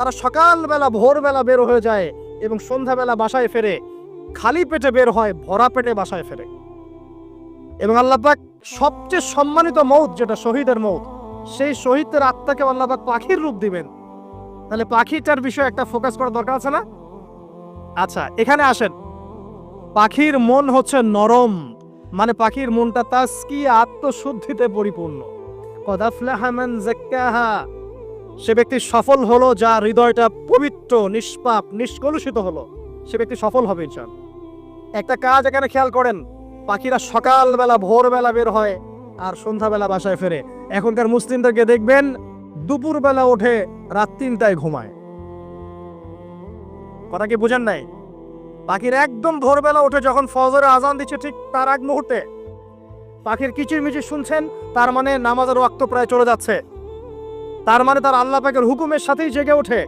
তারা সকালবেলা ভোরবেলা বের হয়ে যায় এবং সন্ধ্যাবেলা বাসায় ফেরে, খালি পেটে বের হয়, ভরা পেটে বাসায় ফেরে। এবং আল্লাহ পাক সবচেয়ে সম্মানিত মৌত যেটা শহীদের মৌত, সেই শহীদদের আত্মাকে আল্লাহ পাক পাখির রূপ দিবেন। তাহলে পাখিটার বিষয়ে একটা ফোকাস করা দরকার আছে না? আচ্ছা, এখানে আসেন। পাখির মন হচ্ছে নরম, মানে পাখির মনটা তাসকিয়া, আত্মশুদ্ধিতে পরিপূর্ণ। কদ আফলাহা মান যাক্কাহা, সে ব্যক্তি সফল হলো যার হৃদয়টা পবিত্র, নিষ্পাপ, নিষ্কলুষিত হলো। সে ব্যক্তি সফল হবে ইনশাআল্লাহ। একটা কাজ এখানে খেয়াল করেন, পাখিরা সকালবেলা ভোরবেলা বের হয় আর সন্ধ্যাবেলা বাসায় ফেরে। এখনকার মুসলিমদেরকে দেখবেন দুপুরবেলা ওঠে, রাত 3টায় ঘুমায়। কথা কি বুঝেন নাই? পাখির একদম ভোরবেলা উঠে যখন ফজরের আজান দিচ্ছে ঠিক তার আগ মুহূর্তে পাখির কিচিরমিচির শুনছেন, তার মানে নামাজের ওয়াক্ত প্রায় চলে যাচ্ছে, তার মানে তার আল্লাহ পাকের হুকুমের সাথেই জেগে ওঠে।